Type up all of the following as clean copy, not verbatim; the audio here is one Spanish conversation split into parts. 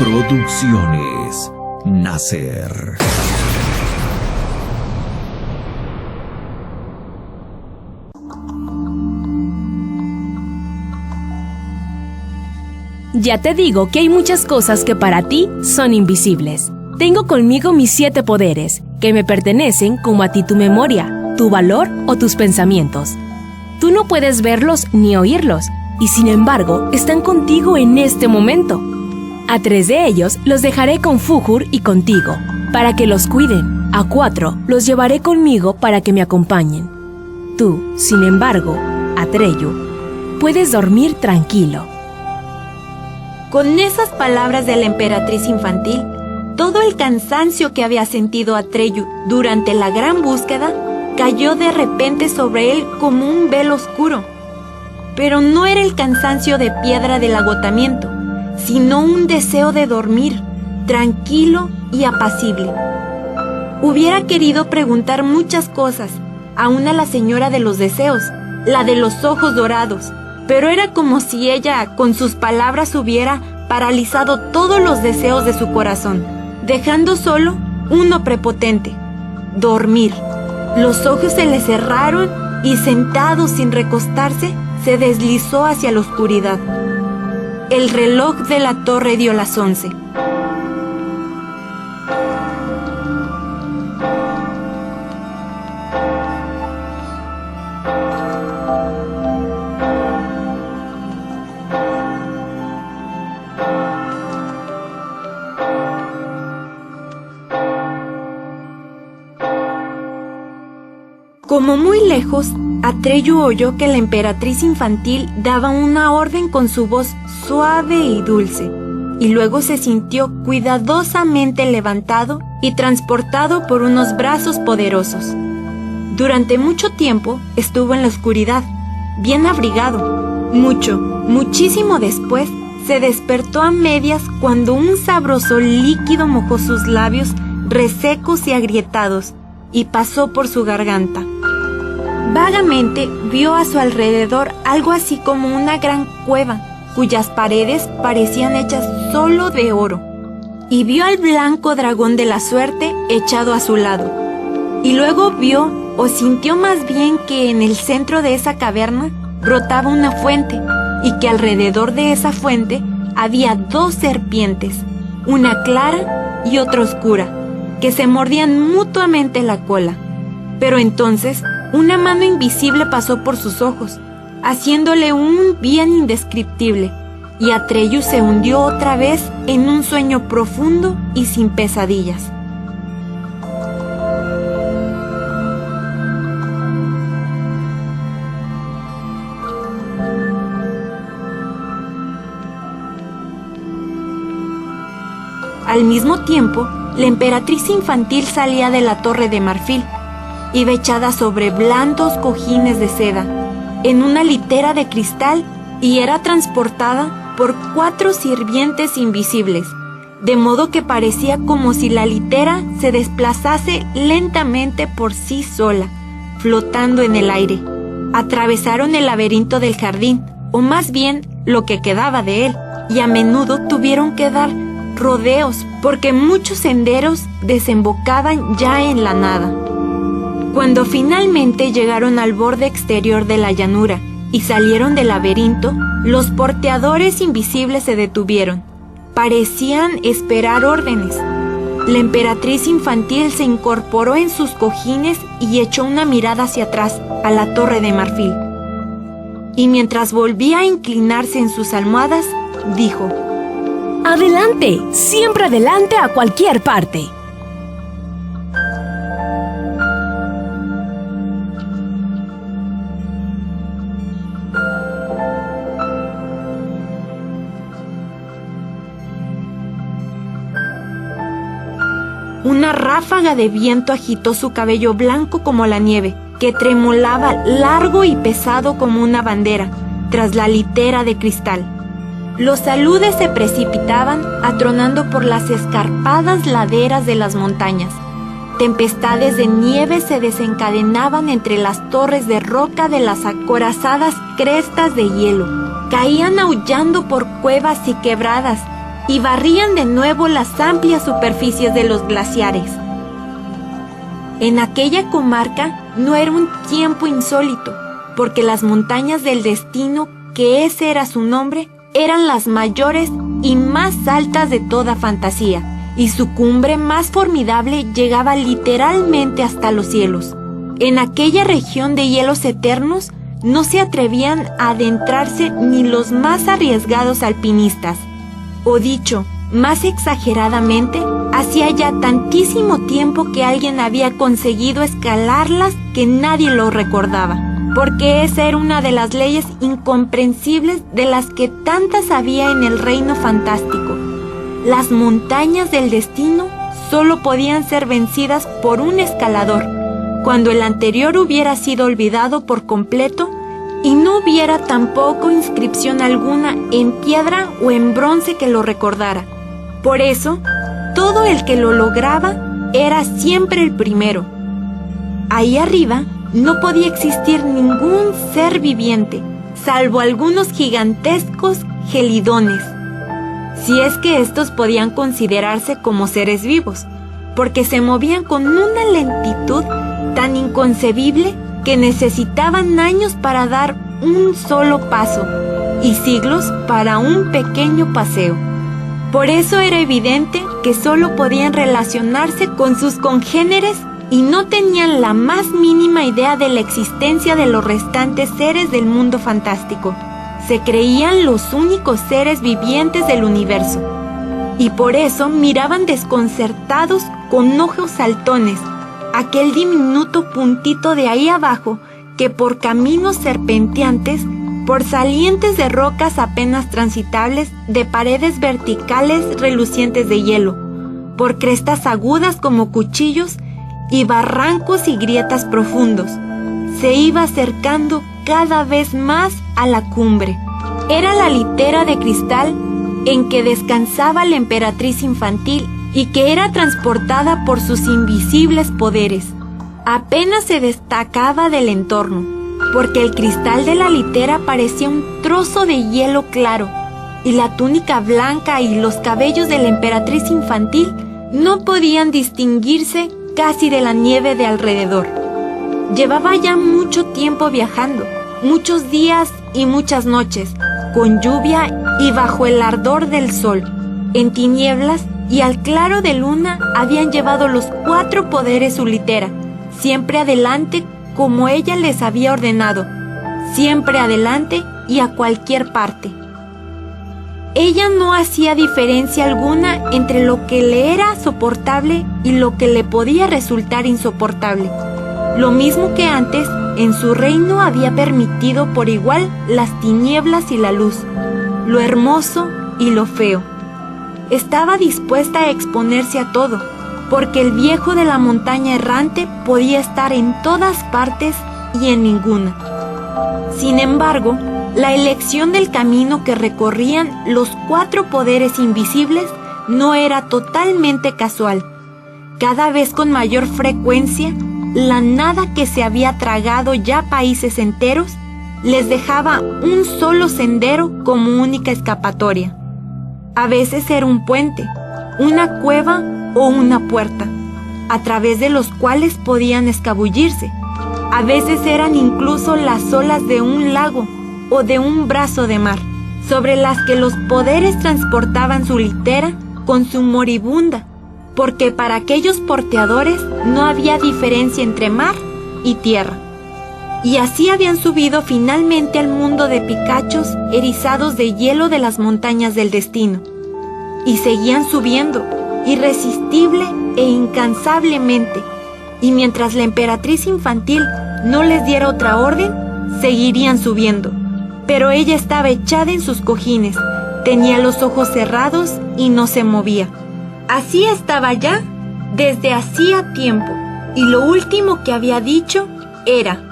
Producciones Nacer. Ya te digo que hay muchas cosas que para ti son invisibles. Tengo conmigo mis 7 poderes, que me pertenecen como a ti tu memoria, tu valor o tus pensamientos. Tú no puedes verlos ni oírlos, y sin embargo están contigo en este momento. A 3 de ellos los dejaré con Fujur y contigo, para que los cuiden. A 4 los llevaré conmigo para que me acompañen. Tú, sin embargo, Atreyu, puedes dormir tranquilo. Con esas palabras de la emperatriz infantil, todo el cansancio que había sentido Atreyu durante la gran búsqueda cayó de repente sobre él como un velo oscuro. Pero no era el cansancio de piedra del agotamiento, sino un deseo de dormir, tranquilo y apacible. Hubiera querido preguntar muchas cosas, aún a la señora de los deseos, la de los ojos dorados, pero era como si ella, con sus palabras, hubiera paralizado todos los deseos de su corazón, dejando solo uno prepotente: dormir. Los ojos se le cerraron y, sentado sin recostarse, se deslizó hacia la oscuridad. El reloj de la torre dio las 11. Como muy lejos, Atreyu oyó que la emperatriz infantil daba una orden con su voz suave y dulce, y luego se sintió cuidadosamente levantado y transportado por unos brazos poderosos. Durante mucho tiempo estuvo en la oscuridad, bien abrigado. Muchísimo después, se despertó a medias cuando un sabroso líquido mojó sus labios resecos y agrietados y pasó por su garganta. Vagamente vio a su alrededor algo así como una gran cueva, cuyas paredes parecían hechas solo de oro, y vio al blanco dragón de la suerte echado a su lado. Y luego vio, o sintió más bien, que en el centro de esa caverna brotaba una fuente, y que alrededor de esa fuente había 2 serpientes, una clara y otra oscura, que se mordían mutuamente la cola. Pero entonces una mano invisible pasó por sus ojos, haciéndole un bien indescriptible, y Atreyu se hundió otra vez en un sueño profundo y sin pesadillas. Al mismo tiempo, la emperatriz infantil salía de la torre de marfil. Iba echada sobre blandos cojines de seda, en una litera de cristal, y era transportada por 4 sirvientes invisibles, de modo que parecía como si la litera se desplazase lentamente por sí sola, flotando en el aire. Atravesaron el laberinto del jardín, o más bien lo que quedaba de él, y a menudo tuvieron que dar rodeos porque muchos senderos desembocaban ya en la nada. Cuando finalmente llegaron al borde exterior de la llanura y salieron del laberinto, los porteadores invisibles se detuvieron. Parecían esperar órdenes. La emperatriz infantil se incorporó en sus cojines y echó una mirada hacia atrás, a la torre de marfil. Y mientras volvía a inclinarse en sus almohadas, dijo: ¡Adelante! ¡Siempre adelante a cualquier parte! Una ráfaga de viento agitó su cabello blanco como la nieve, que tremolaba largo y pesado como una bandera, tras la litera de cristal. Los aludes se precipitaban, atronando por las escarpadas laderas de las montañas. Tempestades de nieve se desencadenaban entre las torres de roca de las acorazadas crestas de hielo. Caían aullando por cuevas y quebradas, y barrían de nuevo las amplias superficies de los glaciares. En aquella comarca no era un tiempo insólito, porque las montañas del destino, que ese era su nombre, eran las mayores y más altas de toda fantasía, y su cumbre más formidable llegaba literalmente hasta los cielos. En aquella región de hielos eternos no se atrevían a adentrarse ni los más arriesgados alpinistas. O dicho más exageradamente, hacía ya tantísimo tiempo que alguien había conseguido escalarlas que nadie lo recordaba, porque esa era una de las leyes incomprensibles de las que tantas había en el reino fantástico. Las montañas del destino solo podían ser vencidas por un escalador, cuando el anterior hubiera sido olvidado por completo y no hubiera tampoco inscripción alguna en piedra o en bronce que lo recordara. Por eso, todo el que lo lograba era siempre el primero. Ahí arriba no podía existir ningún ser viviente, salvo algunos gigantescos gelidones, si es que estos podían considerarse como seres vivos, porque se movían con una lentitud tan inconcebible que necesitaban años para dar un solo paso y siglos para un pequeño paseo. Por eso era evidente que solo podían relacionarse con sus congéneres y no tenían la más mínima idea de la existencia de los restantes seres del mundo fantástico. Se creían los únicos seres vivientes del universo, y por eso miraban desconcertados con ojos saltones aquel diminuto puntito de ahí abajo que por caminos serpenteantes, por salientes de rocas apenas transitables, de paredes verticales relucientes de hielo, por crestas agudas como cuchillos y barrancos y grietas profundos, se iba acercando cada vez más a la cumbre. Era la litera de cristal en que descansaba la emperatriz infantil y que era transportada por sus invisibles poderes. Apenas se destacaba del entorno, porque el cristal de la litera parecía un trozo de hielo claro, y la túnica blanca y los cabellos de la emperatriz infantil no podían distinguirse casi de la nieve de alrededor. Llevaba ya mucho tiempo viajando, muchos días y muchas noches, con lluvia y bajo el ardor del sol, en tinieblas y al claro de luna habían llevado los 4 poderes su litera, siempre adelante como ella les había ordenado, siempre adelante y a cualquier parte. Ella no hacía diferencia alguna entre lo que le era soportable y lo que le podía resultar insoportable. Lo mismo que antes, en su reino había permitido por igual las tinieblas y la luz, lo hermoso y lo feo. Estaba dispuesta a exponerse a todo, porque el viejo de la montaña errante podía estar en todas partes y en ninguna. Sin embargo, la elección del camino que recorrían los 4 poderes invisibles no era totalmente casual. Cada vez con mayor frecuencia, la nada que se había tragado ya países enteros les dejaba un solo sendero como única escapatoria. A veces era un puente, una cueva o una puerta, a través de los cuales podían escabullirse. A veces eran incluso las olas de un lago o de un brazo de mar, sobre las que los poderes transportaban su litera con su moribunda, porque para aquellos porteadores no había diferencia entre mar y tierra. Y así habían subido finalmente al mundo de picachos erizados de hielo de las montañas del destino. Y seguían subiendo, irresistible e incansablemente, y mientras la emperatriz infantil no les diera otra orden, seguirían subiendo. Pero ella estaba echada en sus cojines, tenía los ojos cerrados y no se movía. Así estaba ya desde hacía tiempo, y lo último que había dicho era: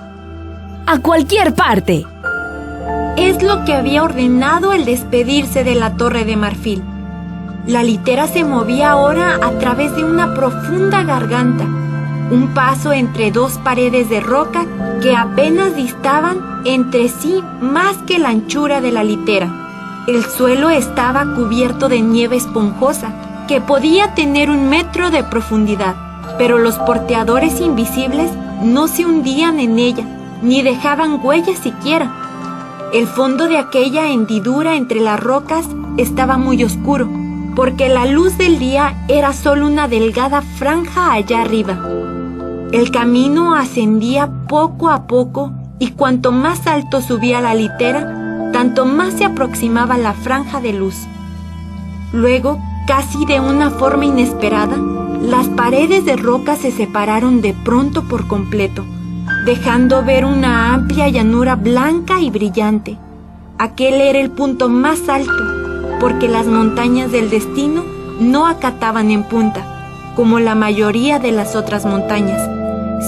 ¡a cualquier parte! Es lo que había ordenado al despedirse de la Torre de Marfil. La litera se movía ahora a través de una profunda garganta, un paso entre 2 paredes de roca que apenas distaban entre sí más que la anchura de la litera. El suelo estaba cubierto de nieve esponjosa, que podía tener 1 metro de profundidad, pero los porteadores invisibles no se hundían en ella, ni dejaban huellas siquiera. El fondo de aquella hendidura entre las rocas estaba muy oscuro, porque la luz del día era solo una delgada franja allá arriba. El camino ascendía poco a poco, y cuanto más alto subía la litera, tanto más se aproximaba la franja de luz. Luego, casi de una forma inesperada, las paredes de roca se separaron de pronto por completo, dejando ver una amplia llanura blanca y brillante. Aquel era el punto más alto, porque las montañas del destino no acataban en punta, como la mayoría de las otras montañas,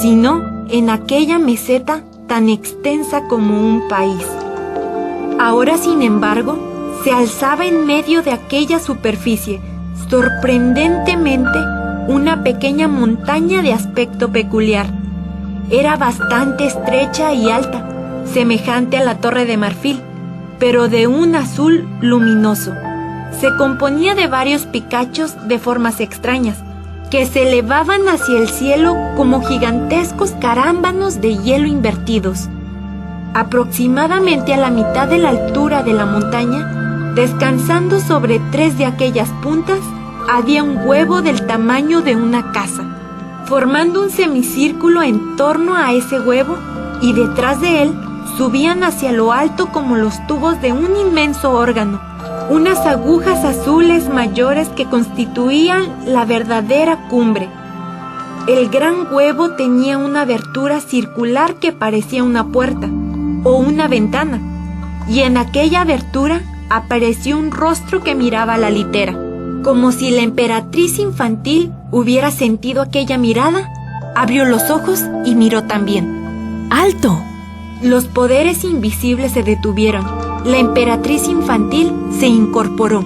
sino en aquella meseta tan extensa como un país. Ahora, sin embargo, se alzaba en medio de aquella superficie, sorprendentemente, una pequeña montaña de aspecto peculiar. Era bastante estrecha y alta, semejante a la Torre de Marfil, pero de un azul luminoso. Se componía de varios picachos de formas extrañas, que se elevaban hacia el cielo como gigantescos carámbanos de hielo invertidos. Aproximadamente a la mitad de la altura de la montaña, descansando sobre 3 de aquellas puntas, había un huevo del tamaño de una casa, formando un semicírculo en torno a ese huevo, y detrás de él subían hacia lo alto como los tubos de un inmenso órgano, unas agujas azules mayores que constituían la verdadera cumbre. El gran huevo tenía una abertura circular que parecía una puerta o una ventana, y en aquella abertura apareció un rostro que miraba a la litera, como si la emperatriz infantil hubiera sentido aquella mirada. Abrió los ojos y miró también. ¡Alto! Los poderes invisibles se detuvieron. La emperatriz infantil se incorporó.